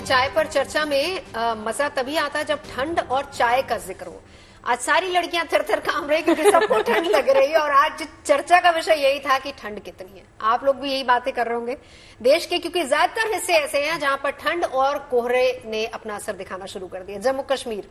चाय पर चर्चा में मजा तभी आता है जब ठंड और चाय का जिक्र हो। आज सारी लड़कियां थर-थर काम रही क्योंकि सबको ठंड लग रही है और आज चर्चा का विषय यही था कि ठंड कितनी है। आप लोग भी यही बातें कर रहे होंगे देश के, क्योंकि ज्यादातर हिस्से ऐसे हैं जहां पर ठंड और कोहरे ने अपना असर दिखाना शुरू कर दिया। जम्मू कश्मीर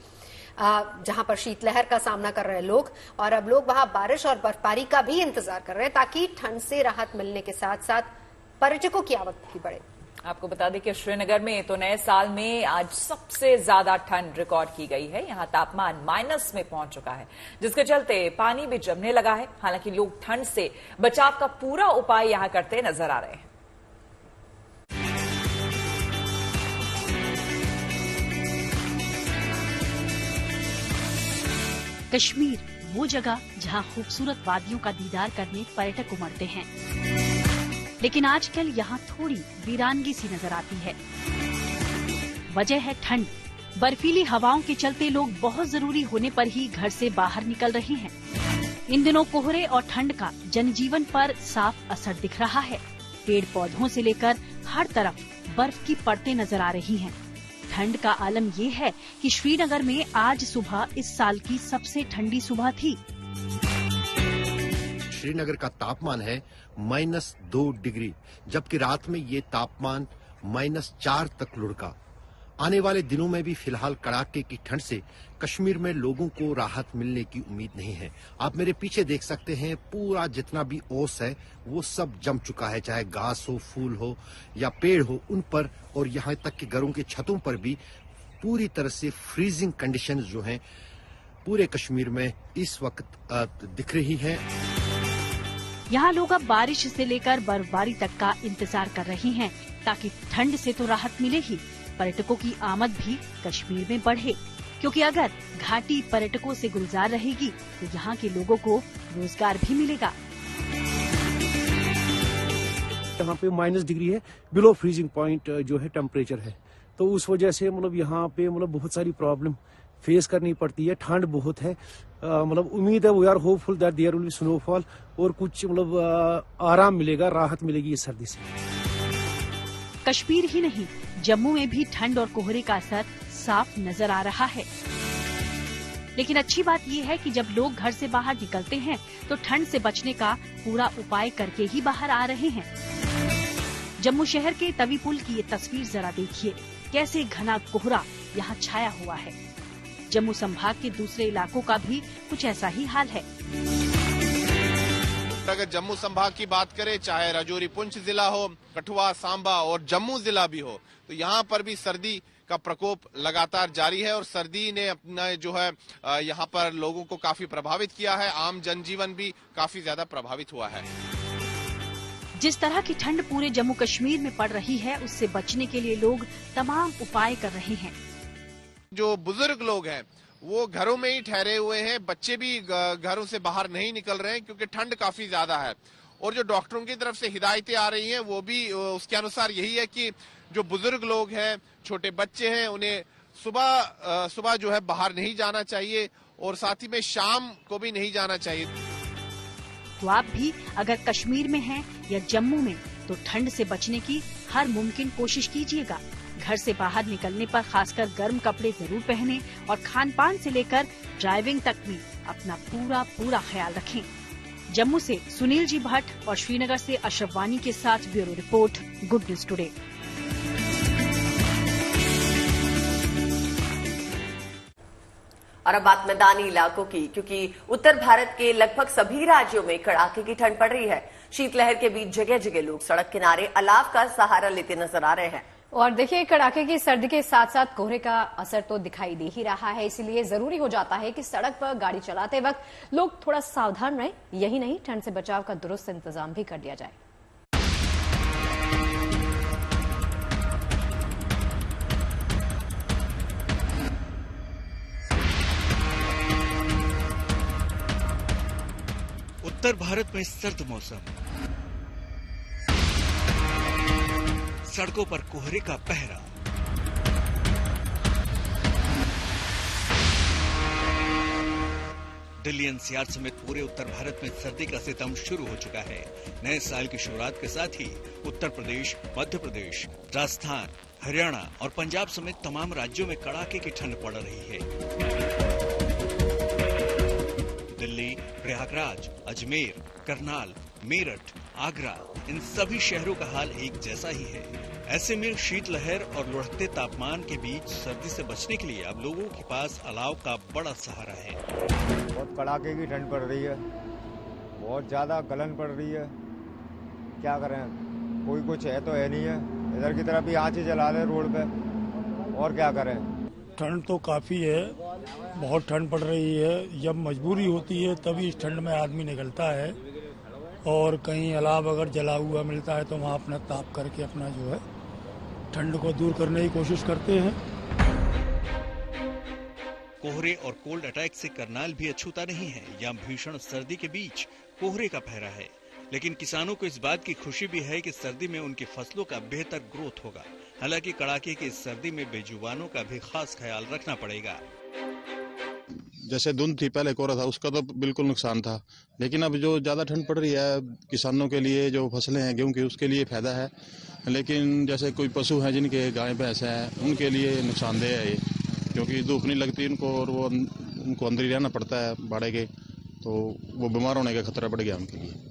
जहां पर शीतलहर का सामना कर रहे हैं लोग, और अब लोग वहां बारिश और बर्फबारी का भी इंतजार कर रहे हैं ताकि ठंड से राहत मिलने के साथ साथ पर्यटकों की आवक भी बढ़े। आपको बता दें कि श्रीनगर में तो नए साल में आज सबसे ज्यादा ठंड रिकॉर्ड की गई है। यहां तापमान माइनस में पहुंच चुका है, जिसके चलते पानी भी जमने लगा है। हालांकि लोग ठंड से बचाव का पूरा उपाय यहां करते नजर आ रहे हैं। कश्मीर वो जगह जहां खूबसूरत वादियों का दीदार करने पर्यटक उमड़ते हैं, लेकिन आजकल यहाँ थोड़ी वीरानगी सी नजर आती है। वजह है ठंड। बर्फीली हवाओं के चलते लोग बहुत जरूरी होने पर ही घर से बाहर निकल रहे हैं। इन दिनों कोहरे और ठंड का जनजीवन पर साफ असर दिख रहा है। पेड़ पौधों से लेकर हर तरफ बर्फ की परतें नजर आ रही हैं। ठंड का आलम ये है कि श्रीनगर में आज सुबह इस साल की सबसे ठंडी सुबह थी। श्रीनगर का तापमान है -2 डिग्री, जबकि रात में ये तापमान -4 तक लुढ़का। आने वाले दिनों में भी फिलहाल कड़ाके की ठंड से कश्मीर में लोगों को राहत मिलने की उम्मीद नहीं है। आप मेरे पीछे देख सकते हैं, पूरा जितना भी ओस है वो सब जम चुका है, चाहे घास हो, फूल हो या पेड़ हो उन पर, और यहाँ तक कि घरों की छतों पर भी पूरी तरह से फ्रीजिंग कंडीशंस जो हैं पूरे कश्मीर में इस वक्त दिख रही हैं। यहाँ लोग अब बारिश से लेकर बर्फबारी तक का इंतजार कर रहे हैं ताकि ठंड से तो राहत मिले ही पर्यटकों की आमद भी कश्मीर में बढ़े, क्योंकि अगर घाटी पर्यटकों से गुलजार रहेगी तो यहाँ के लोगों को रोजगार भी मिलेगा। यहाँ पे -, डिग्री है, बिलो फ्रीजिंग पॉइंट जो है टेम्परेचर है, तो उस वजह से मतलब यहाँ पे मतलब बहुत सारी प्रॉब्लम फेस करनी पड़ती है। ठंड बहुत है, मतलब उम्मीद है we are hopeful that there will be snowfall और कुछ मतलब आराम मिलेगा, राहत मिलेगी इस सर्दी से। कश्मीर ही नहीं, जम्मू में भी ठंड और कोहरे का असर साफ नजर आ रहा है। लेकिन अच्छी बात ये है कि जब लोग घर से बाहर निकलते हैं तो ठंड से बचने का पूरा उपाय करके ही बाहर आ रहे हैं। जम्मू शहर के तवी पुल की ये तस्वीर जरा देखिए, कैसे घना कोहरा यहाँ छाया हुआ है। जम्मू संभाग के दूसरे इलाकों का भी कुछ ऐसा ही हाल है। अगर जम्मू संभाग की बात करें, चाहे राजौरी पुंछ जिला हो, कठुआ, सांबा और जम्मू जिला भी हो, तो यहाँ पर भी सर्दी का प्रकोप लगातार जारी है और सर्दी ने अपना जो है यहाँ पर लोगों को काफी प्रभावित किया है। आम जनजीवन भी काफी ज्यादा प्रभावित हुआ है। जिस तरह की ठंड पूरे जम्मू कश्मीर में पड़ रही है, उससे बचने के लिए लोग तमाम उपाय कर रहे हैं। जो बुजुर्ग लोग हैं वो घरों में ही ठहरे हुए हैं, बच्चे भी घरों से बाहर नहीं निकल रहे हैं क्योंकि ठंड काफी ज्यादा है। और जो डॉक्टरों की तरफ से हिदायतें आ रही हैं वो भी उसके अनुसार यही है कि जो बुजुर्ग लोग हैं, छोटे बच्चे हैं, उन्हें सुबह जो है बाहर नहीं जाना चाहिए और साथ ही में शाम को भी नहीं जाना चाहिए। तो आप भी अगर कश्मीर में हैं या जम्मू में तो ठंड से बचने की हर मुमकिन कोशिश कीजिएगा। घर से बाहर निकलने पर खासकर गर्म कपड़े जरूर पहनें और खान पान से लेकर ड्राइविंग तक में अपना पूरा ख्याल रखें। जम्मू से सुनील जी भट्ट और श्रीनगर से अशरफ वानी के साथ bureau report, good news today. और अब बात मैदानी इलाकों की, क्योंकि उत्तर भारत के लगभग सभी राज्यों में कड़ाके की ठंड पड़ रही है। शीतलहर के बीच जगह जगह लोग सड़क किनारे अलाव का सहारा लेते नजर आ रहे हैं। और देखिए, कड़ाके की सर्दी के साथ साथ कोहरे का असर तो दिखाई दे ही रहा है, इसलिए जरूरी हो जाता है कि सड़क पर गाड़ी चलाते वक्त लोग थोड़ा सावधान रहें। यही नहीं, ठंड से बचाव का दुरुस्त इंतजाम भी कर दिया जाए। उत्तर भारत में सर्द मौसम, सड़कों पर कोहरे का पहरा। दिल्ली एनसीआर समेत पूरे उत्तर भारत में सर्दी का सितम शुरू हो चुका है। नए साल की शुरुआत के साथ ही उत्तर प्रदेश, मध्य प्रदेश, राजस्थान, हरियाणा और पंजाब समेत तमाम राज्यों में कड़ाके की ठंड पड़ रही है। दिल्ली, प्रयागराज, अजमेर, करनाल, मेरठ, आगरा, इन सभी शहरों का हाल एक जैसा ही है। ऐसे में शीतलहर और लुढ़कते तापमान के बीच सर्दी से बचने के लिए अब लोगों के पास अलाव का बड़ा सहारा है। बहुत कड़ाके की ठंड पड़ रही है, बहुत ज्यादा गलन पड़ रही है। क्या करें, कोई कुछ है तो है नहीं है। इधर की तरफ भी आंचें जला रहे रोड पे, और क्या करें। ठंड तो काफी है, बहुत ठंड पड़ रही है। जब मजबूरी होती है तभी इस ठंड में आदमी निकलता है, और कहीं अलाव अगर जला हुआ मिलता है तो वहाँ अपना ताप करके अपना जो है ठंड को दूर करने की कोशिश करते हैं। कोहरे और कोल्ड अटैक से करनाल भी अछूता नहीं है। यहाँ भीषण सर्दी के बीच कोहरे का पहरा है, लेकिन किसानों को इस बात की खुशी भी है कि सर्दी में उनकी फसलों का बेहतर ग्रोथ होगा। हालांकि कड़ाके की इस सर्दी में बेजुबानों का भी खास ख्याल रखना पड़ेगा। जैसे धुंध थी पहले कोहरा था, उसका तो बिल्कुल नुकसान था, लेकिन अब जो ज्यादा ठंड पड़ रही है किसानों के लिए, जो फसलें हैं गेहूं की, उसके लिए फायदा है। लेकिन जैसे कोई पशु हैं जिनके गाय भैंस हैं, उनके लिए नुकसानदेह है ये, क्योंकि धूप नहीं लगती उनको और वो उनको अंदर ही रहना पड़ता है बाड़े के, तो वो बीमार होने का खतरा बढ़ गया उनके लिए।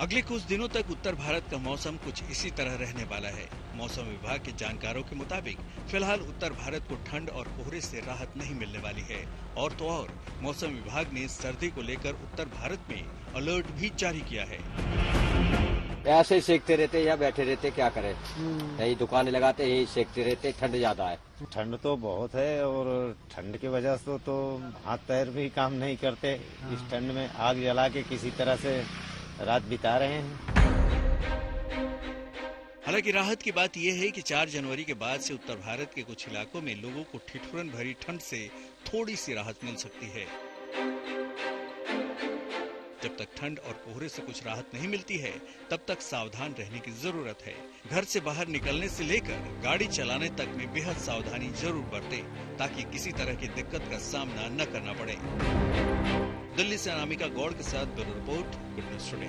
अगले कुछ दिनों तक उत्तर भारत का मौसम कुछ इसी तरह रहने वाला है। मौसम विभाग के जानकारों के मुताबिक फिलहाल उत्तर भारत को ठंड और कोहरे से राहत नहीं मिलने वाली है। और तो और मौसम विभाग ने सर्दी को लेकर उत्तर भारत में अलर्ट भी जारी किया है। ऐसे ही सेकते रहते या बैठे रहते, क्या करें, यही दुकानें लगाते यही सेकते रहते। ठंड ज्यादा है, ठंड तो बहुत है, और ठंड की वजह से तो हाथ पैर भी काम नहीं करते। इस ठंड में आग जला के किसी तरह से रात बिता रहे हैं। हालांकि राहत की बात यह है कि 4 जनवरी के बाद से उत्तर भारत के कुछ इलाकों में लोगों को ठिठुरन भरी ठंड से थोड़ी सी राहत मिल सकती है। जब तक ठंड और कोहरे से कुछ राहत नहीं मिलती है, तब तक सावधान रहने की जरूरत है। घर से बाहर निकलने से लेकर गाड़ी चलाने तक में बेहद सावधानी जरूर बरतें, ताकि किसी तरह की दिक्कत का सामना न करना पड़े। दिल्ली से अनामिका गौड़ के साथ bureau report, good news today.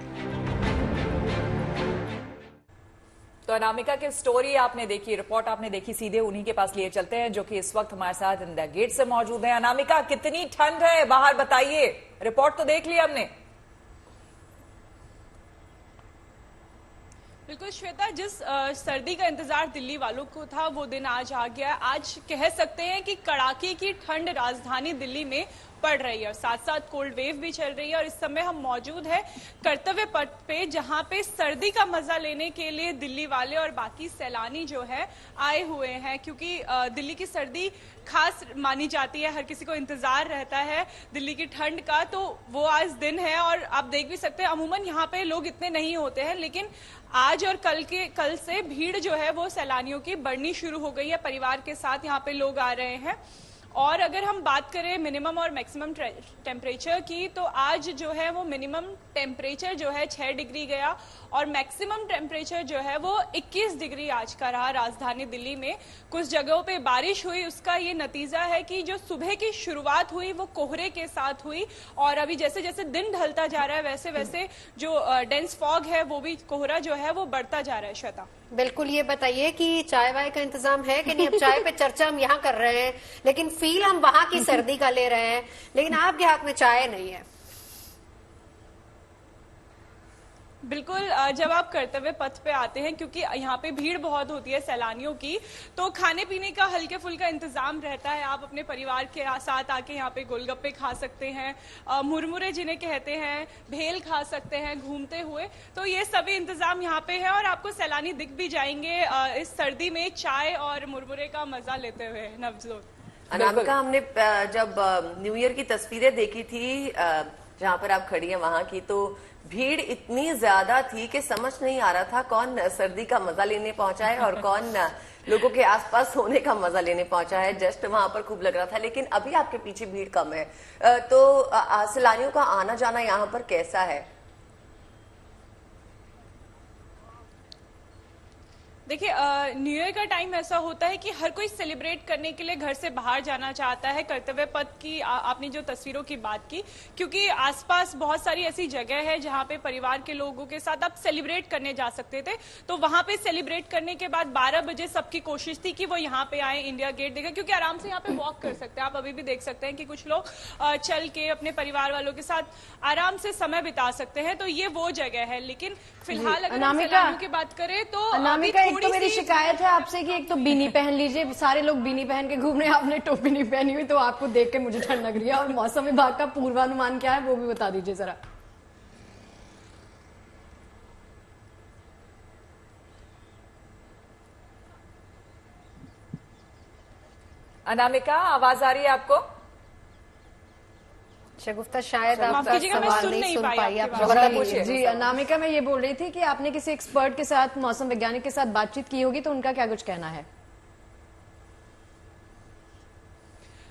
तो अनामिका की स्टोरी आपने देखी, रिपोर्ट आपने देखी, सीधे उन्हीं के पास लिए चलते हैं जो कि इस वक्त हमारे साथ इंडिया गेट से मौजूद है। अनामिका, कितनी ठंड है बाहर, बताइए। रिपोर्ट तो देख ली हमने। बिल्कुल श्वेता, जिस सर्दी का इंतजार दिल्ली वालों को था वो दिन आज आ गया। आज कह सकते हैं कि कड़ाके की ठंड राजधानी दिल्ली में पड़ रही है और साथ साथ कोल्ड वेव भी चल रही है। और इस समय हम मौजूद है कर्तव्य पथ पे, जहां पे सर्दी का मजा लेने के लिए दिल्ली वाले और बाकी सैलानी जो है आए हुए हैं, क्योंकि दिल्ली की सर्दी खास मानी जाती है, हर किसी को इंतजार रहता है दिल्ली की ठंड का। तो वो आज दिन है और आप देख भी सकते हैं अमूमन यहाँ पे लोग इतने नहीं होते हैं, लेकिन आज और कल से भीड़ जो है वो सैलानियों की बढ़नी शुरू हो गई है। परिवार के साथ यहाँ पे लोग आ रहे हैं। और अगर हम बात करें मिनिमम और मैक्सिमम टेम्परेचर की, तो आज जो है वो मिनिमम टेम्परेचर जो है 6 डिग्री गया और मैक्सिमम टेम्परेचर जो है वो 21 डिग्री आज का रहा राजधानी दिल्ली में। कुछ जगहों पे बारिश हुई, उसका ये नतीजा है कि जो सुबह की शुरुआत हुई वो कोहरे के साथ हुई और अभी जैसे जैसे दिन ढलता जा रहा है वैसे वैसे जो डेंस फॉग है वो भी, कोहरा जो है वो बढ़ता जा रहा है। श्वेता, बिल्कुल, ये बताइए कि चाय वाय का इंतजाम है कि नहीं? अब चाय पे चर्चा हम यहाँ कर रहे हैं, लेकिन फील हम वहां की सर्दी का ले रहे हैं, लेकिन आपके हाथ में चाय नहीं है। बिल्कुल, जब आप कर्तव्य पथ पे आते हैं, क्योंकि यहाँ पे भीड़ बहुत होती है सैलानियों की, तो खाने पीने का हल्के फुल्का इंतजाम रहता है। आप अपने परिवार के साथ आके यहाँ पे गोलगप्पे खा सकते हैं, मुरमुरे जिन्हें कहते हैं, भेल खा सकते हैं घूमते हुए। तो ये सभी इंतजाम यहाँ पे है और आपको सैलानी दिख भी जाएंगे इस सर्दी में चाय और मुरमुरे का मजा लेते हुए। नवजोत, अनामिका, हमने जब न्यू ईयर की तस्वीरें देखी थी जहां पर आप खड़ी हैं वहां की, तो भीड़ इतनी ज्यादा थी कि समझ नहीं आ रहा था कौन सर्दी का मजा लेने पहुंचा है और कौन लोगों के आसपास सोने का मजा लेने पहुंचा है। जस्ट वहां पर खूब लग रहा था, लेकिन अभी आपके पीछे भीड़ कम है। तो सैलानियों का आना जाना यहाँ पर कैसा है? देखिए, न्यू ईयर का टाइम ऐसा होता है कि हर कोई सेलिब्रेट करने के लिए घर से बाहर जाना चाहता है। कर्तव्य पथ की आपने जो तस्वीरों की बात की, क्योंकि आसपास बहुत सारी ऐसी जगह है जहां पे परिवार के लोगों के साथ आप सेलिब्रेट करने जा सकते थे। तो वहां पे सेलिब्रेट करने के बाद 12 बजे सबकी कोशिश थी कि वो यहाँ पे आए, इंडिया गेट देखें, क्योंकि आराम से यहाँ पे वॉक कर सकते हैं। आप अभी भी देख सकते हैं कि कुछ लोग चल के अपने परिवार वालों के साथ आराम से समय बिता सकते हैं। तो ये वो जगह है। लेकिन फिलहाल अगर हम सैलानियों की बात करें तो एक तो मेरी शिकायत है आपसे कि एक तो बीनी पहन लीजिए, सारे लोग बीनी पहन के घूम रहे हैं, आपने टोपी नहीं पहनी हुई, तो आपको देख के मुझे ठंड लग रही है। और मौसम विभाग का पूर्वानुमान क्या है वो भी बता दीजिए जरा। अनामिका, आवाज आ रही है आपको? शगुफ्ता शायद आप सवाल नहीं सुन पाई। आप जी अनामिका, मैं ये बोल रही थी कि आपने किसी एक्सपर्ट के साथ, मौसम वैज्ञानिक के साथ बातचीत की होगी, तो उनका क्या कुछ कहना है?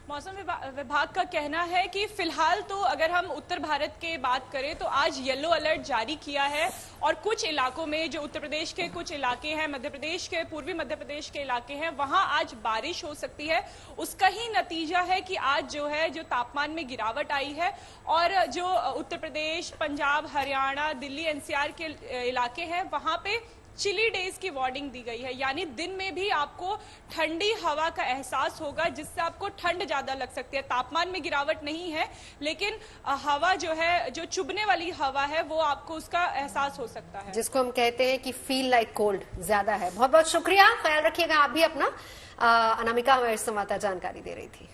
मौसम विभाग का कहना है कि फिलहाल तो अगर हम उत्तर भारत के बात करें तो आज येलो अलर्ट जारी किया है और कुछ इलाकों में, जो उत्तर प्रदेश के कुछ इलाके हैं, मध्य प्रदेश के, पूर्वी मध्य प्रदेश के इलाके हैं, वहां आज बारिश हो सकती है। उसका ही नतीजा है कि आज जो है जो तापमान में गिरावट आई है और जो उत्तर प्रदेश, पंजाब, हरियाणा, दिल्ली, एनसीआर के इलाके हैं वहां पे चिली डेज की वार्निंग दी गई है। यानी दिन में भी आपको ठंडी हवा का एहसास होगा, जिससे आपको ठंड ज्यादा लग सकती है। तापमान में गिरावट नहीं है, लेकिन हवा जो है, जो चुभने वाली हवा है, वो आपको उसका एहसास हो सकता है, जिसको हम कहते हैं कि फील लाइक कोल्ड ज्यादा है। बहुत बहुत शुक्रिया, ख्याल रखिएगा आप भी अपना। अनामिका हमारे संवाददाता जानकारी दे रही थी।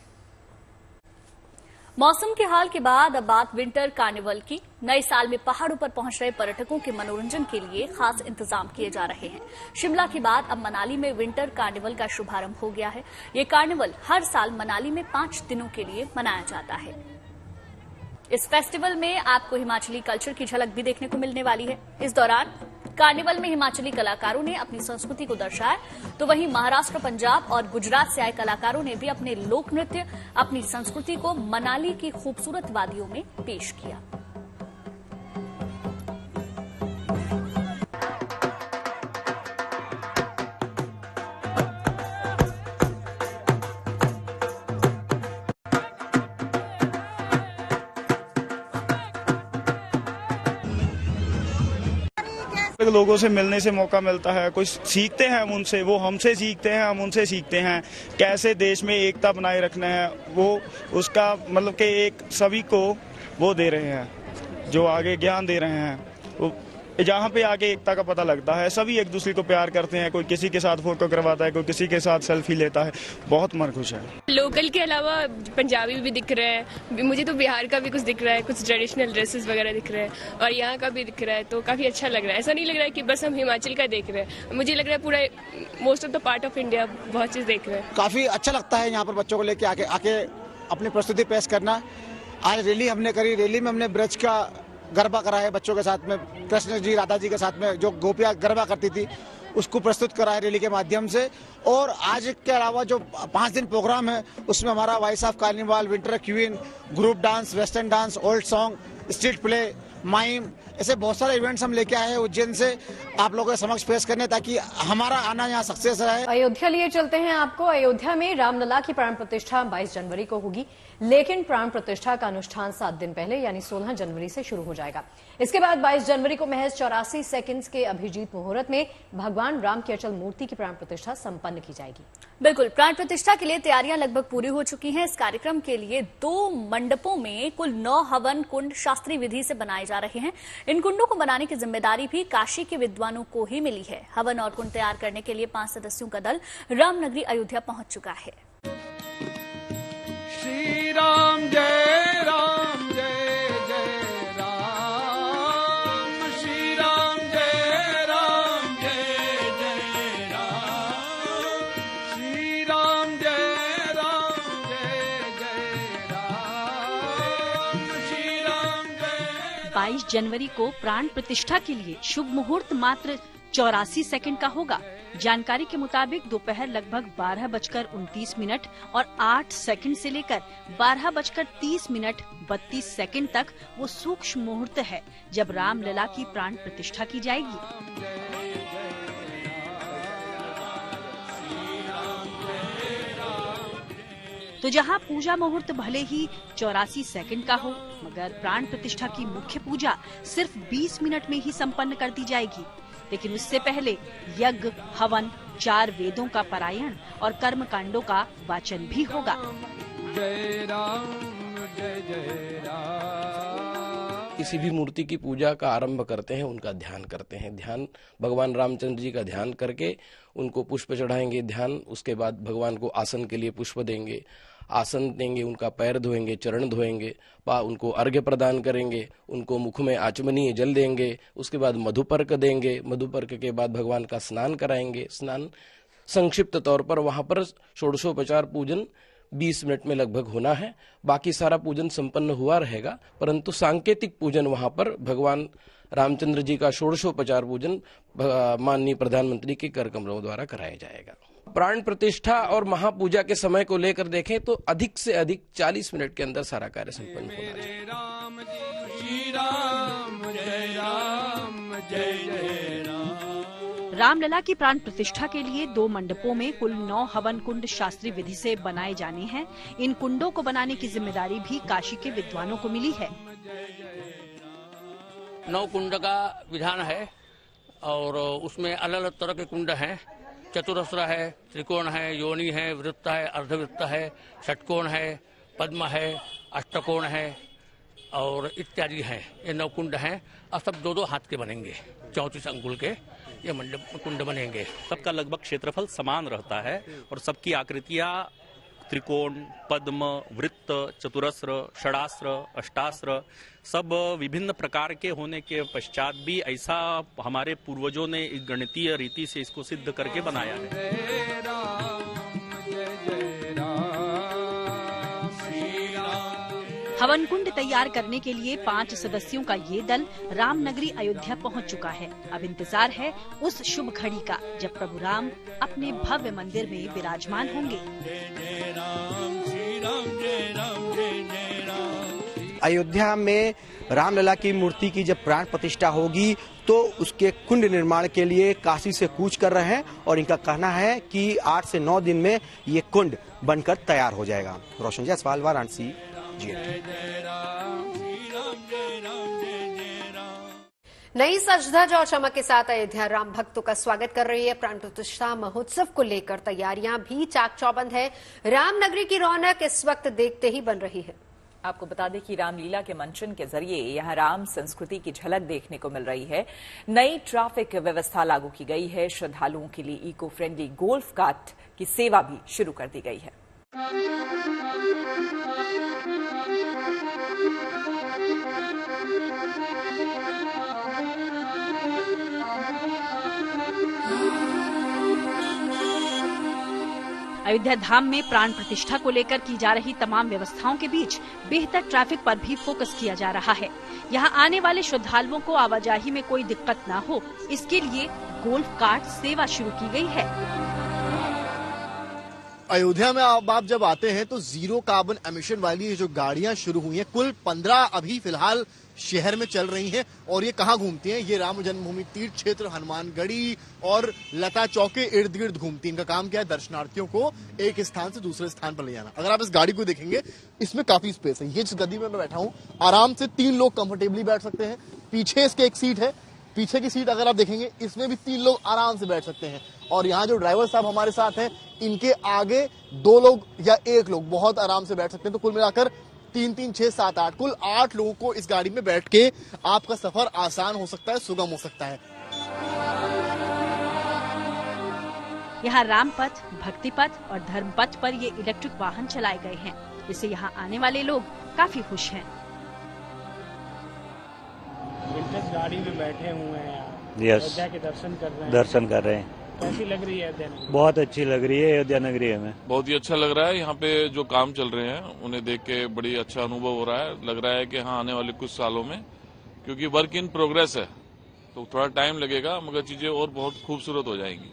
मौसम के हाल के बाद अब बात विंटर कार्निवल की। नए साल में पहाड़ों पर पहुंच रहे पर्यटकों के मनोरंजन के लिए खास इंतजाम किए जा रहे हैं। शिमला के बाद अब मनाली में विंटर कार्निवल का शुभारंभ हो गया है। ये कार्निवल हर साल मनाली में 5 दिनों के लिए मनाया जाता है। इस फेस्टिवल में आपको हिमाचली कल्चर की झलक भी देखने को मिलने वाली है। इस दौरान कार्निवल में हिमाचली कलाकारों ने अपनी संस्कृति को दर्शाया, तो वहीं महाराष्ट्र, पंजाब और गुजरात से आए कलाकारों ने भी अपने लोक नृत्य, अपनी संस्कृति को मनाली की खूबसूरत वादियों में पेश किया। लोगों से मिलने से मौका मिलता है, कुछ सीखते हैं हम उनसे, वो हमसे सीखते हैं, हम उनसे सीखते हैं कैसे देश में एकता बनाए रखना है। वो उसका मतलब कि एक सभी को वो दे रहे हैं, जो आगे ज्ञान दे रहे हैं। वो जहाँ पे आगे एकता का पता लगता है, सभी एक दूसरे को प्यार करते हैं। कोई किसी के साथ फोटो करवाता है, कोई किसी के साथ सेल्फी लेता है। बहुत मन खुश है। लोकल के अलावा पंजाबी भी दिख रहे हैं, मुझे तो बिहार का भी कुछ दिख रहा है, कुछ ट्रेडिशनल ड्रेसेस वगैरह दिख रहे हैं और यहाँ का भी दिख रहा है, तो काफी अच्छा लग रहा है। ऐसा नहीं लग रहा है कि बस हम हिमाचल का देख रहे हैं, मुझे लग रहा है पूरा most of the part of India बहुत चीज देख रहे हैं। काफी अच्छा लगता है यहाँ पर बच्चों को लेके आके अपनी प्रस्तुति पेश करना। आज रैली हमने करी, रैली में हमने ब्रज का गरबा करा है बच्चों के साथ में, कृष्ण जी, राधा जी के साथ में जो गोपियां गरबा करती थी उसको प्रस्तुत करा है रैली के माध्यम से। और आज के अलावा जो 5 दिन प्रोग्राम है उसमें हमारा voice of carnival, winter queen, group dance, western dance, old song, street play, mime, ऐसे बहुत सारे इवेंट्स हम लेके आए हैं उज्जैन से आप लोगों के समक्ष पेश करने, ताकि हमारा आना यहाँ सक्सेस रहे। अयोध्या लिए चलते हैं आपको। अयोध्या में रामलला की प्राण प्रतिष्ठा 22 जनवरी को होगी, लेकिन प्राण प्रतिष्ठा का अनुष्ठान 7 दिन पहले यानी 16 जनवरी से शुरू हो जाएगा। इसके बाद 22 जनवरी को महज 84 सेकंड्स के अभिजीत मुहूर्त में भगवान राम की अचल मूर्ति की प्राण प्रतिष्ठा संपन्न की जाएगी। बिल्कुल, प्राण प्रतिष्ठा के लिए तैयारियां लगभग पूरी हो चुकी हैं। इस कार्यक्रम के लिए 2 मंडपों में कुल 9 हवन कुंड शास्त्रीय विधि से बनाए जा रहे हैं। इन कुंडों को बनाने की जिम्मेदारी भी काशी के विद्वानों को ही मिली है। हवन और कुंड तैयार करने के लिए 5 सदस्यों का दल रामनगरी अयोध्या पहुंच चुका है। श्री राम जय राम, जय जय राम, श्री राम जय राम, जय जय राम, श्री राम जय राम, जय जय राम, श्री राम जय। 22 जनवरी को प्राण प्रतिष्ठा के लिए शुभ मुहूर्त मात्र 84 सेकंड का होगा। जानकारी के मुताबिक दोपहर लगभग 12:29 और 8 सेकंड से लेकर 12:30 32 सेकंड तक वो सूक्ष्म मुहूर्त है जब रामलला की प्राण प्रतिष्ठा की जाएगी। तो जहां पूजा मुहूर्त भले ही 84 सेकंड का हो, मगर प्राण प्रतिष्ठा की मुख्य पूजा सिर्फ 20 मिनट में ही संपन्न कर दी जाएगी। लेकिन उससे पहले यज्ञ, हवन, 4 वेदों का पारायण और कर्म कांडों का वाचन भी होगा। जय राम जय जय राम। किसी भी मूर्ति की पूजा का आरंभ करते हैं, उनका ध्यान करते हैं। ध्यान भगवान रामचंद्र जी का ध्यान करके उनको पुष्प चढ़ाएंगे। ध्यान, उसके बाद भगवान को आसन के लिए पुष्प देंगे, आसन देंगे, उनका पैर धोएंगे, चरण धोएंगे, उनको अर्घ्य प्रदान करेंगे, उनको मुख में आचमनीय जल देंगे, उसके बाद मधुपर्क देंगे। मधुपर्क के बाद भगवान का स्नान कराएंगे। स्नान संक्षिप्त तौर पर वहां पर षोडशोपचार पूजन 20 मिनट में लगभग होना है। बाकी सारा पूजन संपन्न हुआ रहेगा, परंतु सांकेतिक पूजन वहां पर भगवान रामचंद्र जी का षोडशोपचार पूजन माननीय प्रधानमंत्री के कर कमलों द्वारा कराया जाएगा। प्राण प्रतिष्ठा और महापूजा के समय को लेकर देखें तो अधिक से अधिक 40 मिनट के अंदर सारा कार्य संपन्न होना चाहिए। राम जी राम जय राम जय जय राम। रामलला की प्राण प्रतिष्ठा के लिए 2 मंडपों में कुल 9 हवन कुंड शास्त्रीय विधि से बनाए जाने हैं। इन कुंडों को बनाने की जिम्मेदारी भी काशी के विद्वानों को मिली है। 9 कुंड का विधान है और उसमें अलग अलग तरह के कुंड हैं। चतुरस्र है, त्रिकोण है, योनि है, वृत्त है, अर्धवृत्त है, षटकोण है, पद्म है, अष्टकोण है और इत्यादि हैं। ये 9 कुंड हैं और सब 2-2 हाथ के बनेंगे। 34 अंगुल के ये मंडप कुंड बनेंगे। सबका लगभग क्षेत्रफल समान रहता है और सबकी आकृतियां त्रिकोण, पद्म, वृत्त, चतुरस्र, षडास्त्र, अष्टास्त्र सब विभिन्न प्रकार के होने के पश्चात भी ऐसा हमारे पूर्वजों ने एक गणितीय रीति से इसको सिद्ध करके बनाया है। हवन कुंड तैयार करने के लिए 5 सदस्यों का ये दल रामनगरी अयोध्या पहुंच चुका है। अब इंतजार है उस शुभ घड़ी का जब प्रभु राम अपने भव्य मंदिर में विराजमान होंगे। अयोध्या में रामलला की मूर्ति की जब प्राण प्रतिष्ठा होगी तो उसके कुंड निर्माण के लिए काशी से कूच कर रहे हैं और इनका कहना है कि 8 से 9 दिन में ये कुंड बनकर तैयार हो जाएगा। रोशन जायसवाल, वाराणसी, नई सज-धज और चमक के साथ अयोध्या राम भक्तों का स्वागत कर रही है। प्राण प्रतिष्ठा महोत्सव को लेकर तैयारियां भी चाक चौबंद है। रामनगरी की रौनक इस वक्त देखते ही बन रही है। आपको बता दें कि रामलीला के मंचन के जरिए यहां राम संस्कृति की झलक देखने को मिल रही है। नई ट्रैफिक व्यवस्था लागू की गई है। श्रद्धालुओं के लिए इको फ्रेंडली गोल्फ कार्ट की सेवा भी शुरू कर दी गई है। अयोध्या धाम में प्राण प्रतिष्ठा को लेकर की जा रही तमाम व्यवस्थाओं के बीच बेहतर ट्रैफिक पर भी फोकस किया जा रहा है। यहां आने वाले श्रद्धालुओं को आवाजाही में कोई दिक्कत न हो, इसके लिए गोल्फ कार्ट सेवा शुरू की गई है। अयोध्या में आप जब आते हैं तो 0 कार्बन एमिशन वाली जो गाड़ियां शुरू हुई हैं, कुल 15 अभी फिलहाल शहर में चल रही हैं। और ये कहाँ घूमती हैं? ये राम जन्मभूमि तीर्थ क्षेत्र, हनुमानगढ़ी और लता चौक के इर्द गिर्द घूमती हैं। इनका काम क्या है? दर्शनार्थियों को एक स्थान से दूसरे स्थान पर ले जाना। अगर आप इस गाड़ी को देखेंगे, इसमें काफी स्पेस है। ये जिस गद्दी में मैं बैठा हूँ, आराम से 3 लोग कंफर्टेबली बैठ सकते हैं। पीछे इसके एक सीट है, पीछे की सीट अगर आप देखेंगे, इसमें भी 3 लोग आराम से बैठ सकते हैं। और यहाँ जो ड्राइवर साहब हमारे साथ हैं, इनके आगे 2 लोग या 1 लोग बहुत आराम से बैठ सकते हैं। तो कुल मिलाकर 3, 3, 6, 7, 8 कुल 8 लोगों को इस गाड़ी में बैठ के आपका सफर आसान हो सकता है, सुगम हो सकता है। यहाँ राम पथ, भक्ति पथ और धर्म पथ पर ये इलेक्ट्रिक वाहन चलाए गए हैं, इससे यहाँ आने वाले लोग काफी खुश हैं। गाड़ी में बैठे हुए हैं, अयोध्या के दर्शन कर रहे हैं। कैसी लग रही है अयोध्या? बहुत अच्छी लग रही है अयोध्या नगरी में। बहुत ही अच्छा लग रहा है। यहाँ पे जो काम चल रहे हैं उन्हें देख के बड़ी अच्छा अनुभव हो रहा है। लग रहा है कि हाँ, आने वाले कुछ सालों में, क्योंकि वर्क इन प्रोग्रेस है तो थोड़ा टाइम लगेगा, मगर चीजें और बहुत खूबसूरत हो जाएंगी।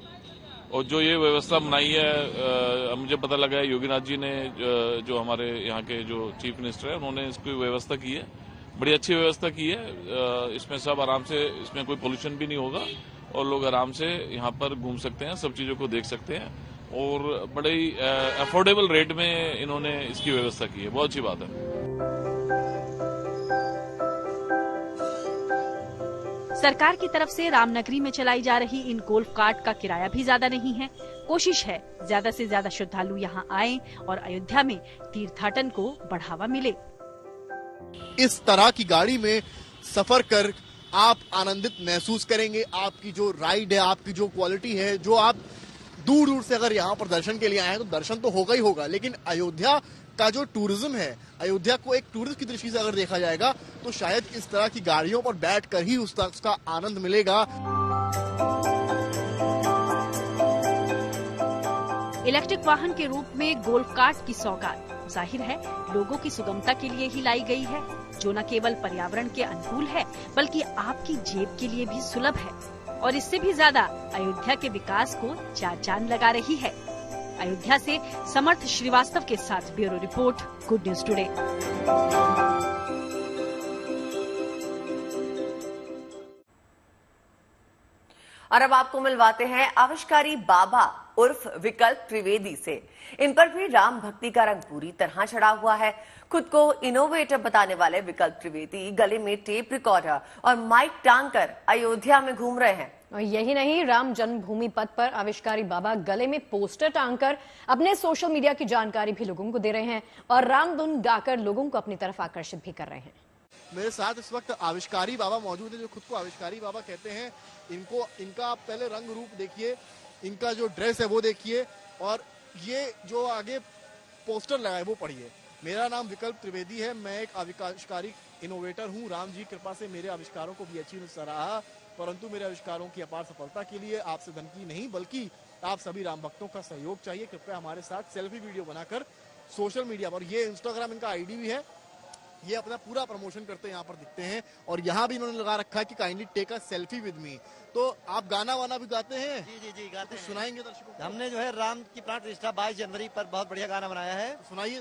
और जो ये व्यवस्था बनाई है, मुझे पता लगा है योगीनाथ जी ने, जो हमारे यहाँ के जो चीफ मिनिस्टर है, उन्होंने इसकी व्यवस्था की है। बड़ी अच्छी व्यवस्था की है। इसमें सब आराम से, इसमें कोई पोल्यूशन भी नहीं होगा और लोग आराम से यहाँ पर घूम सकते हैं, सब चीजों को देख सकते हैं। और बड़े ही अफोर्डेबल रेट में इन्होंने इसकी व्यवस्था की है। बहुत अच्छी बात है। सरकार की तरफ से रामनगरी में चलाई जा रही इन गोल्फ कार्ट का किराया भी ज्यादा नहीं है। कोशिश है ज्यादा से ज्यादा श्रद्धालु यहां आएं और अयोध्या में तीर्थाटन को बढ़ावा मिले। इस तरह की गाड़ी में सफर कर आप आनंदित महसूस करेंगे। आपकी जो राइड है, आपकी जो क्वालिटी है, जो आप दूर दूर से अगर यहाँ पर दर्शन के लिए आए हैं तो दर्शन तो होगा ही होगा, लेकिन अयोध्या का जो टूरिज्म है, अयोध्या को एक टूरिस्ट की दृष्टि से अगर देखा जाएगा तो शायद इस तरह की गाड़ियों पर बैठकर ही उसका आनंद मिलेगा। इलेक्ट्रिक वाहन के रूप में गोल्फ कार्ट की सौगात जाहिर है लोगों की सुगमता के लिए ही लाई गई है, जो न केवल पर्यावरण के अनुकूल है बल्कि आपकी जेब के लिए भी सुलभ है और इससे भी ज्यादा अयोध्या के विकास को चार चांद लगा रही है। अयोध्या से समर्थ श्रीवास्तव के साथ bureau report, good news today. और अब आपको मिलवाते हैं आविष्कारी बाबा उर्फ विकल्प त्रिवेदी से। इन पर भी राम भक्ति का रंग पूरी तरह चढ़ा हुआ है। खुद को इनोवेटिव बताने वाले विकल्प त्रिवेदी गले में टेप रिकॉर्डर और माइक टांग कर अयोध्या में घूम रहे हैं। और यही नहीं, राम जन्मभूमि पथ पर आविष्कारी बाबा गले में पोस्टर टांगकर अपने सोशल मीडिया की जानकारी भी लोगों को दे रहे हैं और राम धुन गाकर लोगों को अपनी तरफ आकर्षित भी कर रहे हैं। मेरे साथ इस वक्त आविष्कारी बाबा मौजूद है, जो खुद को आविष्कारी बाबा कहते हैं। इनका आप पहले रंग रूप देखिए, इनका जो ड्रेस है वो देखिए, और ये जो आगे पोस्टर लगा है वो पढ़िए। मेरा नाम विकल्प त्रिवेदी है, मैं एक आविष्कारी इनोवेटर हूँ। राम जी कृपा से मेरे आविष्कारों को भी अच्छी सराहा, परंतु मेरे आविष्कारों की अपार सफलता के लिए आपसे धन की नहीं बल्कि आप सभी राम भक्तों का सहयोग चाहिए। कृपया हमारे साथ सेल्फी वीडियो बनाकर सोशल मीडिया पर, ये इंस्टाग्राम इनका आईडी भी है, ये अपना पूरा प्रमोशन करते यहाँ पर दिखते हैं। और यहाँ भी इन्होंने लगा रखा है कि kindly take a selfie with me. तो आप गाना वाना भी गाते हैं? जी गाते हैं। सुनाएंगे दर्शकों को? हमने जो है राम की प्राण प्रतिष्ठा 22 जनवरी पर बहुत बढ़िया गाना बनाया है, सुनाइए।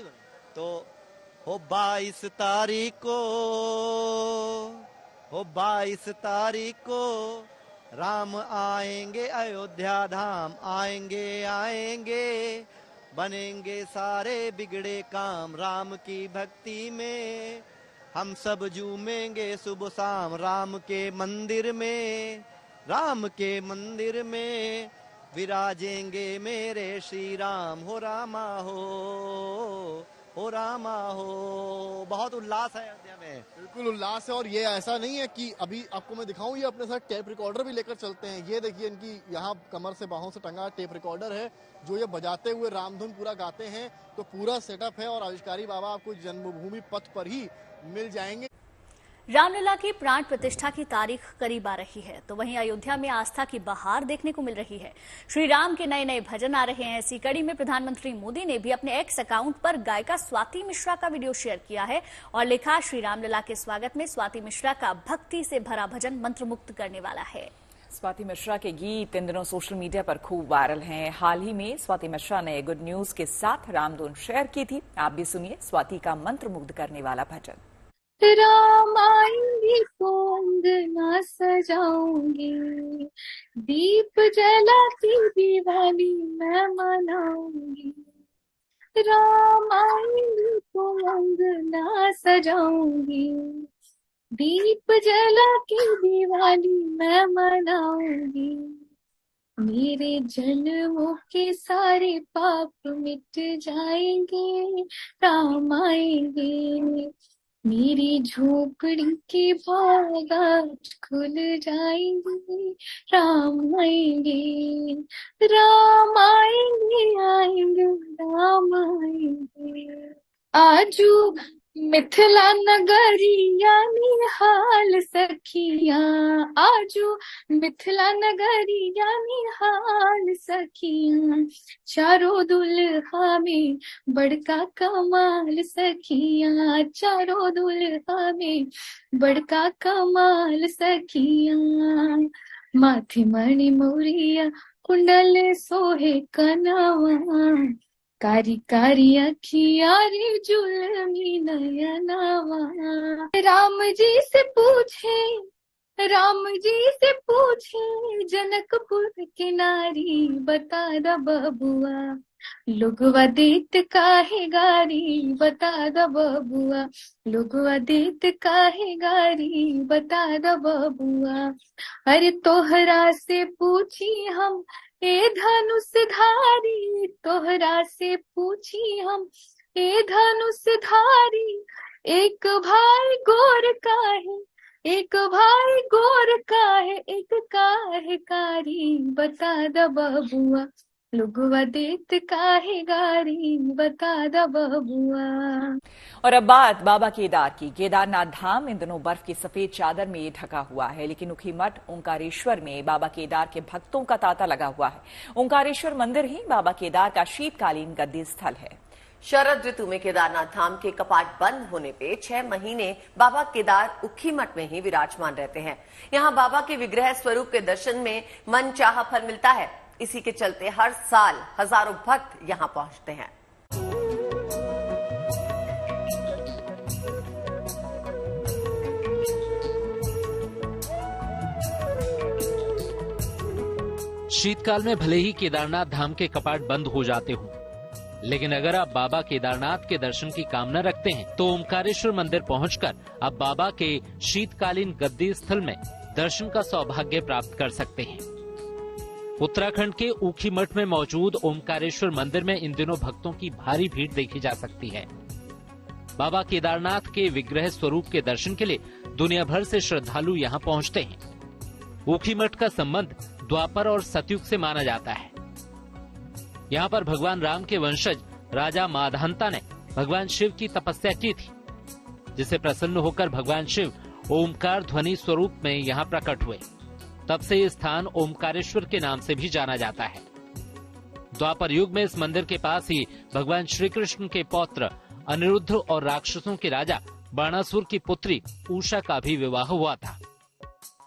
तो हो 22 तारीख को, हो 22 तारीख को राम आएंगे अयोध्या धाम, आएंगे बनेंगे सारे बिगड़े काम, राम की भक्ति में हम सब झूमेंगे सुबह शाम, राम के मंदिर में विराजेंगे मेरे श्री राम, हो रामा हो। बहुत उल्लास है अयोध्या में, बिल्कुल उल्लास है। और ये ऐसा नहीं है कि अभी आपको मैं दिखाऊं, ये अपने साथ टेप रिकॉर्डर भी लेकर चलते हैं। ये देखिए, इनकी यहाँ कमर से बाहों से टंगा टेप रिकॉर्डर है, जो ये बजाते हुए रामधुन पूरा गाते हैं। तो पूरा सेटअप है और आविष्कारी बाबा आपको जन्मभूमि पथ पर ही मिल जाएंगे। रामलला की प्राण प्रतिष्ठा की तारीख करीब आ रही है, तो वहीं अयोध्या में आस्था की बहार देखने को मिल रही है। श्री राम के नए नए भजन आ रहे हैं। इसी कड़ी में प्रधानमंत्री मोदी ने भी अपने एक्स अकाउंट पर गायिका स्वाति मिश्रा का वीडियो शेयर किया है और लिखा, श्री रामलला के स्वागत में स्वाति मिश्रा का भक्ति से भरा भजन मंत्रमुग्ध करने वाला है। स्वाति मिश्रा के गीत इन दिनों सोशल मीडिया पर खूब वायरल हैं। हाल ही में स्वाति मिश्रा ने गुड न्यूज के साथ रामधुन शेयर की थी। आप भी सुनिए स्वाति का मंत्रमुग्ध करने वाला भजन। राम आएंगे तो अंगना सजाऊंगी, दीप जला के दिवाली मैं मनाऊंगी। राम आएंगे तो अंगना सजाऊंगी, दीप जला के दिवाली मैं मनाऊंगी। मेरे जन्मों के सारे पाप मिट जाएंगे, राम आएंगे। मेरी झोपड़ी के बागात खुल जाएंगे, राम आएंगे। राम आएंगे राम आएंगे। आजू मिथिला नगरिया निहाल सखिया, आजू मिथिला नगरिया निहाल सखिया। चारों दुल्हा में बड़का कमाल सखिया, चारों दुल्हा में बड़का कमाल सखिया। माथे मणि मोरिया कुंडल सोहे कनवा, कारी कारी अखिया रे जुलमी नयनवा। राम जी से पूछे राम जी से पूछे जनकपुर की नारी, बता द बबुआ लोगवा देत काहे गारी, बता द बबुआ लोगवा देत काहे गारी, बता द बबुआ। अरे तोहरा से पूछी हम ए धनुषधारी, तोहरा से पूछी हम ए धनुषधारी, एक भाई गोर काहे, एक भाई गोर काहे, एक काहे कारी, बता द बबुआ लोगवा देत काहे गारी, बता द बबुआ। और अब बात बाबा केदार की। केदारनाथ धाम इन दिनों बर्फ की सफेद चादर में ढका हुआ है, लेकिन ऊखीमठ ओंकारेश्वर में बाबा केदार के भक्तों का तांता लगा हुआ है। ओंकारेश्वर मंदिर ही बाबा केदार का शीतकालीन गद्दी स्थल है। शरद ऋतु में केदारनाथ धाम के कपाट बंद होने पे 6 महीने बाबा केदार ऊखीमठ में ही विराजमान रहते हैं। यहाँ बाबा के विग्रह स्वरूप के दर्शन में मन चाहा फल मिलता है। इसी के चलते हर साल हजारों भक्त यहाँ पहुंचते हैं। शीतकाल में भले ही केदारनाथ धाम के कपाट बंद हो जाते हों, लेकिन अगर आप बाबा केदारनाथ के दर्शन की कामना रखते हैं तो ओंकारेश्वर मंदिर पहुंचकर आप बाबा के शीतकालीन गद्दी स्थल में दर्शन का सौभाग्य प्राप्त कर सकते हैं। उत्तराखंड के ऊखीमठ में मौजूद ओंकारेश्वर मंदिर में इन दिनों भक्तों की भारी भीड़ देखी जा सकती है। बाबा केदारनाथ के विग्रह स्वरूप के दर्शन के लिए दुनिया भर से श्रद्धालु यहाँ पहुँचते हैं। ऊखीमठ का संबंध द्वापर और सतयुग से माना जाता है। यहाँ पर भगवान राम के वंशज राजा माधांता ने भगवान शिव की तपस्या की थी, जिसे प्रसन्न होकर भगवान शिव ओमकार ध्वनि स्वरूप में यहाँ प्रकट हुए। तब से ये स्थान ओमकारेश्वर के नाम से भी जाना जाता है। द्वापर युग में इस मंदिर के पास ही भगवान श्री कृष्ण के पौत्र अनिरुद्ध और राक्षसों के राजा बाणासुर की पुत्री उषा का भी विवाह हुआ था।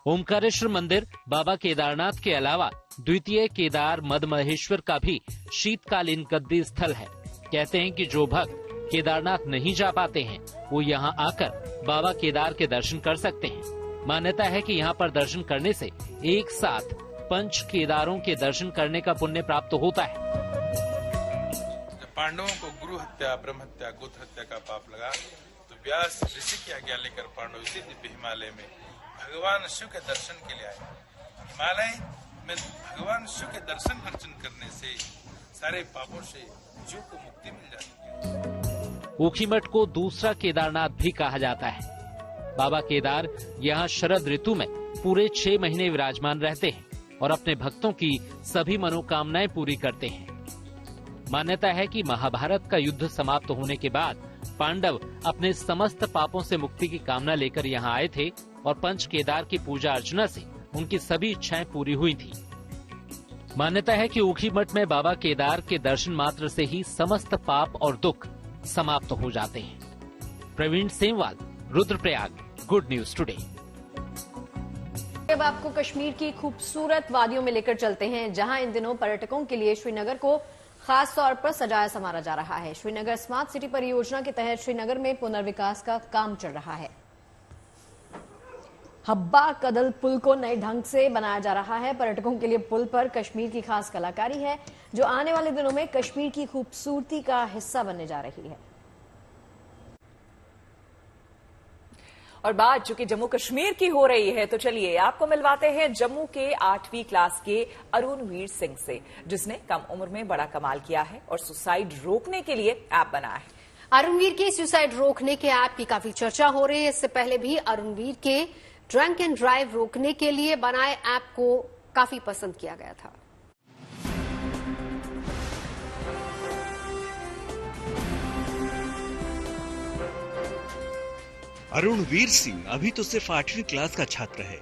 ओमकारेश्वर मंदिर बाबा केदारनाथ के अलावा द्वितीय केदार मद महेश्वर का भी शीतकालीन गद्दी स्थल है। कहते हैं कि जो भक्त केदारनाथ नहीं जा पाते हैं वो यहाँ आकर बाबा केदार के दर्शन कर सकते हैं। मान्यता है कि यहाँ पर दर्शन करने से एक साथ 5 केदारों के दर्शन करने का पुण्य प्राप्त होता है। पांडवों को गुरु हत्या, ब्रह्म हत्या, गोत्र हत्या का पाप लगा तो व्यास ऋषि की आज्ञा लेकर पांडव इसी दिव्य हिमालय में भगवान शिव के दर्शन के लिए आए। हिमालय में भगवान शिव के दर्शन अर्चन करने से सारे पापों से जीव को मुक्ति मिल जाती है। ऊखीमठ को दूसरा केदारनाथ भी कहा जाता है। बाबा केदार यहाँ शरद ऋतु में पूरे 6 महीने विराजमान रहते हैं और अपने भक्तों की सभी मनोकामनाएं पूरी करते हैं। मान्यता है कि महाभारत का युद्ध समाप्त होने के बाद पांडव अपने समस्त पापों से मुक्ति की कामना लेकर यहाँ आए थे और पंच केदार की पूजा अर्चना से उनकी सभी इच्छाएं पूरी हुई थी। मान्यता है कि ऊखीमठ में बाबा केदार के दर्शन मात्र से ही समस्त पाप और दुख समाप्त हो जाते हैं। Praveen Semwal, Rudraprayag, good news today. अब आपको कश्मीर की खूबसूरत वादियों में लेकर चलते हैं, जहां इन दिनों पर्यटकों के लिए श्रीनगर को खास तौर पर सजाया संवारा जा रहा है। श्रीनगर स्मार्ट सिटी परियोजना के तहत श्रीनगर में पुनर्विकास का काम चल रहा है। हब्बा कदल पुल को नए ढंग से बनाया जा रहा है। पर्यटकों के लिए पुल पर कश्मीर की खास कलाकारी है, जो आने वाले दिनों में कश्मीर की खूबसूरती का हिस्सा बनने जा रही है। और बात चूंकि जम्मू कश्मीर की हो रही है, तो चलिए आपको मिलवाते हैं जम्मू के 8वीं क्लास के अरुणवीर सिंह से, जिसने कम उम्र में बड़ा कमाल किया है और सुसाइड रोकने के लिए ऐप बनाया है। अरुणवीर के सुसाइड रोकने के ऐप की काफी चर्चा हो रही है। इससे पहले भी अरुणवीर के ड्रंक एंड ड्राइव रोकने के लिए बनाए ऐप को काफी पसंद किया गया था। अरुणवीर सिंह अभी तो सिर्फ 8वीं क्लास का छात्र है,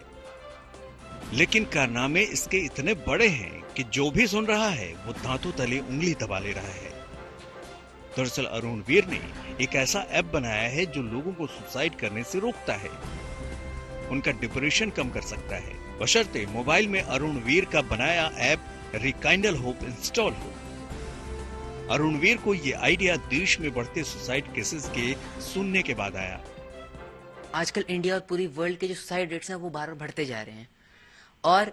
लेकिन कारनामे इसके इतने बड़े हैं कि जो भी सुन रहा है वो दांतों तले उंगली दबा ले रहा है। दरअसल अरुणवीर ने एक ऐसा ऐप बनाया है जो लोगों को सुसाइड करने से रोकता है, उनका डिप्रेशन कम कर सकता है, बशर्ते मोबाइल में अरुणवीर का बनाया ऐप रिकाइंडल होप इंस्टॉल हो। अरुणवीर को ये आइडिया देश में बढ़ते सुसाइड केसेस के सुनने के बाद आया। आजकल इंडिया और पूरी वर्ल्ड के जो सुसाइड रेट्स हैं वो बार बार बढ़ते जा रहे हैं, और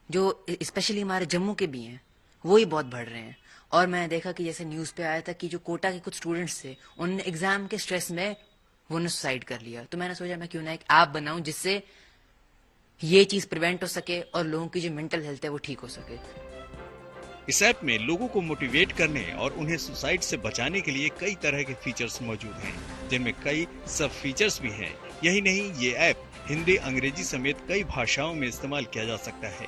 जो स्पेशली हमारे जम्मू के भी हैं वो ही बहुत बढ़ रहे हैं। और मैं देखा कि जैसे न्यूज़ पे आया था कि जो कोटा के कुछ स्टूडेंट्स थे उन्होंने एग्जाम के स्ट्रेस में उन्होंने सुसाइड कर लिया। तो मैंने सोचा मैं क्यों ना एक ऐप बनाऊं जिससे ये चीज प्रिवेंट हो सके और लोगों की जो मेंटल हेल्थ है वो ठीक हो सके। इस ऐप में लोगों को मोटिवेट करने और उन्हें सुसाइड से बचाने के लिए कई तरह के फीचर्स मौजूद हैं, जिनमें कई सब फीचर्स भी हैं। यही नहीं, ये ऐप हिंदी, अंग्रेजी समेत कई भाषाओं में इस्तेमाल किया जा सकता है।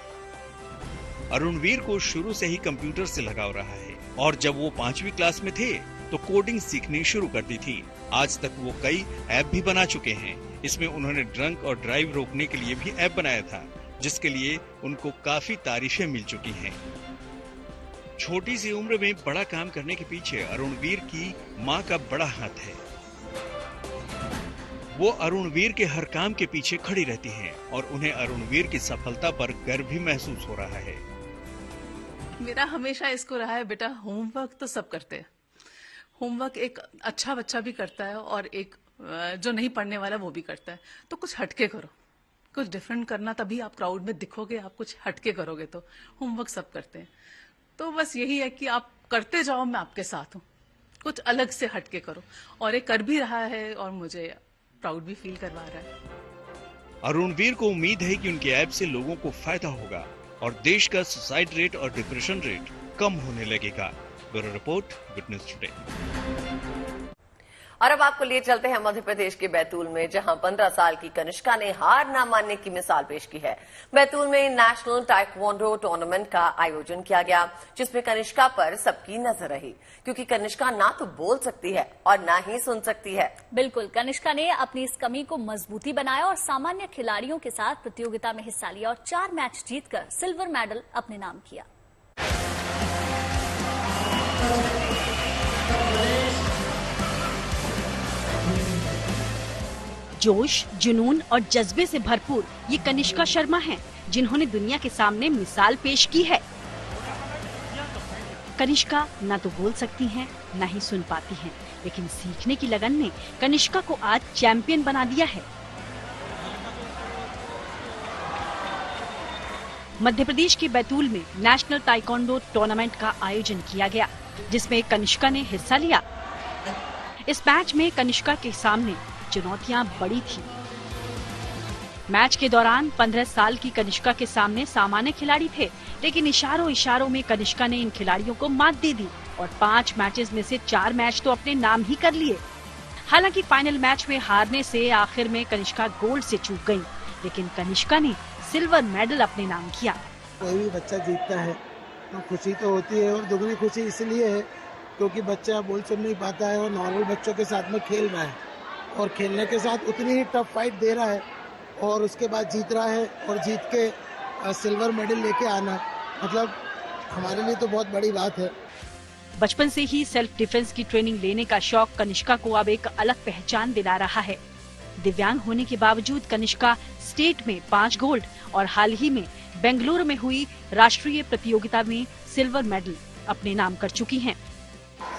अरुणवीर को शुरू से ही कंप्यूटर से लगाव रहा है और जब वो 5वीं क्लास में थे तो कोडिंग सीखनी शुरू कर दी थी। आज तक वो कई ऐप भी बना चुके हैं। इसमें उन्होंने ड्रंक और ड्राइव रोकने के लिए भी ऐप बनाया था, जिसके लिए उनको काफी तारीफें मिल चुकी हैं। छोटी सी उम्र में बड़ा काम करने के पीछे अरुणवीर की मां का बड़ा हाथ है। वो अरुणवीर के हर काम के पीछे खड़ी रहती हैं और उन्हें अरुणवीर की सफलता पर गर्व भी महसूस हो रहा है। मेरा हमेशा इसको रहा है, बेटा होमवर्क तो सब करते हैं, होमवर्क एक अच्छा बच्चा भी करता है और एक जो नहीं पढ़ने वाला वो भी करता है। तो कुछ हटके करो, कुछ डिफरेंट करना, तभी आप क्राउड में दिखोगे। आप कुछ हटके करोगे तो होमवर्क सब करते हैं। तो बस यही है कि आप करते जाओ, मैं आपके साथ हूँ, कुछ अलग से हटके करो। और ये कर भी रहा है और मुझे प्राउड भी फील करवा रहा है। अरुणवीर को उम्मीद है कि उनके ऐप से लोगों को फायदा होगा और देश का सुसाइड रेट और डिप्रेशन रेट कम होने लगेगा। Bureau report, good news today. और अब आपको लिए चलते हैं मध्य प्रदेश के बैतूल में, जहां 15 साल की कनिष्का ने हार ना मानने की मिसाल पेश की है। बैतूल में नेशनल ताइक्वांडो टूर्नामेंट का आयोजन किया गया, जिसमें कनिष्का पर सबकी नजर रही, क्योंकि कनिष्का ना तो बोल सकती है और ना ही सुन सकती है। बिल्कुल, कनिष्का ने अपनी इस कमी को मजबूती बनाया और सामान्य खिलाड़ियों के साथ प्रतियोगिता में हिस्सा लिया और 4 मैच जीतकर सिल्वर मेडल अपने नाम किया। जोश, जुनून और जज्बे से भरपूर ये कनिष्का शर्मा हैं, जिन्होंने दुनिया के सामने मिसाल पेश की है। कनिष्का न तो बोल सकती हैं, न ही सुन पाती हैं, लेकिन सीखने की लगन ने कनिष्का को आज चैंपियन बना दिया है। मध्य प्रदेश के बैतूल में नेशनल ताइक्वांडो टूर्नामेंट का आयोजन किया गया, जिसमें कनिष्का ने हिस्सा लिया। इस मैच में कनिष्का के सामने चुनौतियां बड़ी थी। मैच के दौरान 15 साल की कनिष्का के सामने सामान्य खिलाड़ी थे, लेकिन इशारों में कनिष्का ने इन खिलाड़ियों को मात दे दी और 5 मैचेस में से 4 मैच तो अपने नाम ही कर लिए। हालांकि फाइनल मैच में हारने से आखिर में कनिष्का गोल्ड से चूक गई, लेकिन कनिष्का ने सिल्वर मेडल अपने नाम किया। कोई भी बच्चा जीतता है तो खुशी तो होती है, और दुगनी खुशी इसलिए है क्योंकि बच्चा बोल सुन नहीं पाता है और नॉर्मल बच्चों के साथ में खेल रहा है और खेलने के साथ उतनी ही टफ फाइट दे रहा है और उसके बाद जीत रहा है और जीत के सिल्वर मेडल लेके आना, मतलब हमारे लिए तो बहुत बड़ी बात है। बचपन से ही सेल्फ डिफेंस की ट्रेनिंग लेने का शौक कनिष्का को अब एक अलग पहचान दिला रहा है। दिव्यांग होने के बावजूद कनिष्का स्टेट में 5 गोल्ड और हाल ही में बेंगलुरु में हुई राष्ट्रीय प्रतियोगिता में सिल्वर मेडल अपने नाम कर चुकी हैं।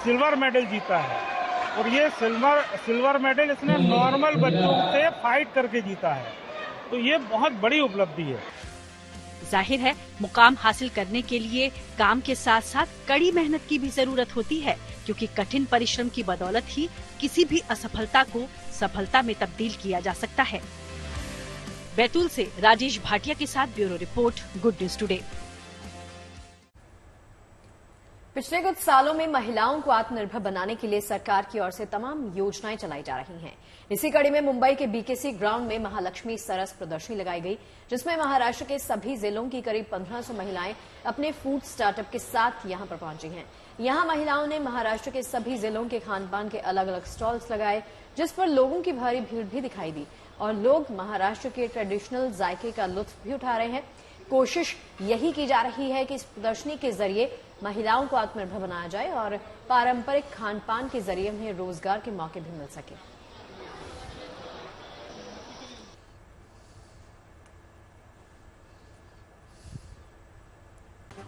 सिल्वर मेडल जीता है और ये सिल्वर मेडल इसने नॉर्मल बच्चों से फाइट करके जीता है, तो ये बहुत बड़ी उपलब्धि है। जाहिर है मुकाम हासिल करने के लिए काम के साथ साथ कड़ी मेहनत की भी जरूरत होती है, क्योंकि कठिन परिश्रम की बदौलत ही किसी भी असफलता को सफलता में तब्दील किया जा सकता है। बैतूल से राजेश भाटिया के साथ bureau report, good news today. पिछले कुछ सालों में महिलाओं को आत्मनिर्भर बनाने के लिए सरकार की ओर से तमाम योजनाएं चलाई जा रही हैं। इसी कड़ी में मुंबई के बीकेसी ग्राउंड में महालक्ष्मी सरस प्रदर्शनी लगाई गई, जिसमें महाराष्ट्र के सभी जिलों की करीब 1500 महिलाएं अपने फूड स्टार्टअप के साथ यहां पर पहुंची हैं। यहां महिलाओं ने महाराष्ट्र के सभी जिलों के खान पान के अलग अलग स्टॉल्स लगाए, जिस पर लोगों की भारी भीड़ भी दिखाई दी और लोग महाराष्ट्र के ट्रेडिशनल जायके का लुत्फ भी उठा रहे हैं। कोशिश यही की जा रही है कि इस प्रदर्शनी के जरिए महिलाओं को आत्मनिर्भर बनाया जाए और पारंपरिक खान पान के जरिए उन्हें रोजगार के मौके भी मिल सके।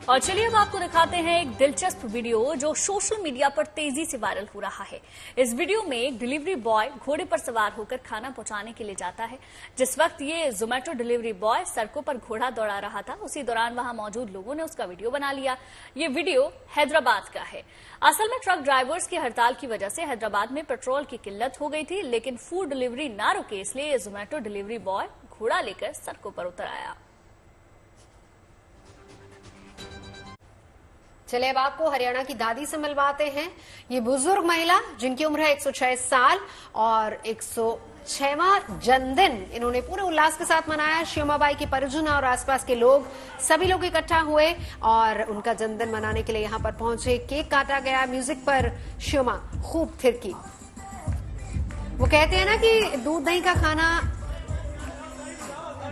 और चलिए अब आपको दिखाते हैं एक दिलचस्प वीडियो जो सोशल मीडिया पर तेजी से वायरल हो रहा है। इस वीडियो में एक डिलीवरी बॉय घोड़े पर सवार होकर खाना पहुंचाने के लिए जाता है। जिस वक्त ये जोमेटो डिलीवरी बॉय सड़कों पर घोड़ा दौड़ा रहा था, उसी दौरान वहां मौजूद लोगों ने उसका वीडियो बना लिया। ये वीडियो हैदराबाद का है। असल में ट्रक ड्राइवर्स की हड़ताल की वजह से हैदराबाद में पेट्रोल की किल्लत हो गई थी, लेकिन फूड डिलीवरी ना रुके, इसलिए ये जोमेटो डिलीवरी बॉय घोड़ा लेकर सड़कों पर उतर आया। चलिए अब आपको हरियाणा की दादी से मिलवाते हैं। ये बुजुर्ग महिला जिनकी उम्र है 106 साल और 106वां जन्मदिन इन्होंने पूरे उल्लास के साथ मनाया। श्योमाबाई के परिजन और आसपास के लोग सभी लोग इकट्ठा हुए और उनका जन्मदिन मनाने के लिए यहाँ पर पहुंचे। केक काटा गया, म्यूजिक पर श्योमा खूब थिरकी। वो कहते हैं ना कि दूध दही का खाना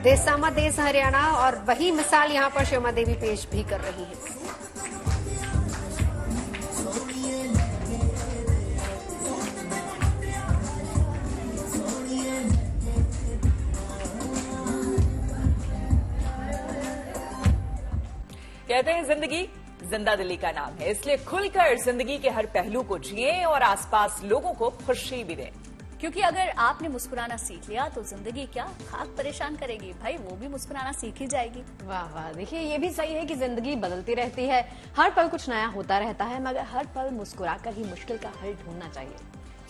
देसामा देश हरियाणा, और वही मिसाल यहाँ पर श्योमा देवी पेश भी कर रही है। कहते हैं जिंदगी जिंदा दिली का नाम है, इसलिए खुलकर जिंदगी के हर पहलू को जिए और आसपास लोगों को खुशी भी दें। क्योंकि अगर आपने मुस्कुराना सीख लिया तो जिंदगी क्या खाक परेशान करेगी, भाई वो भी मुस्कुराना सीख ही जाएगी। वाह वाह, देखिए ये भी सही है कि जिंदगी बदलती रहती है, हर पल कुछ नया होता रहता है, मगर हर पल मुस्कुराकर ही मुश्किल का हल ढूंढना चाहिए।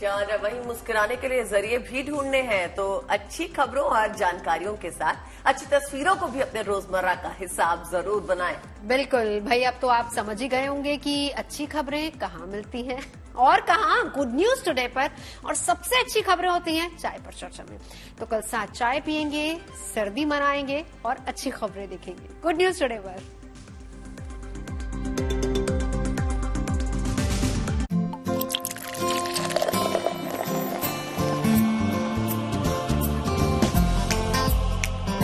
और वहीं मुस्कुराने के लिए जरिए भी ढूंढने हैं तो अच्छी खबरों और जानकारियों के साथ अच्छी तस्वीरों को भी अपने रोजमर्रा का हिसाब जरूर बनाएं। बिल्कुल भाई, अब तो आप समझ ही गए होंगे कि अच्छी खबरें कहाँ मिलती हैं और कहाँ। गुड न्यूज टुडे पर, और सबसे अच्छी खबरें होती हैं चाय पर चर्चा में। तो कल साथ चाय पियेंगे, सर्दी मनाएंगे और अच्छी खबरें देखेंगे गुड न्यूज टुडे पर।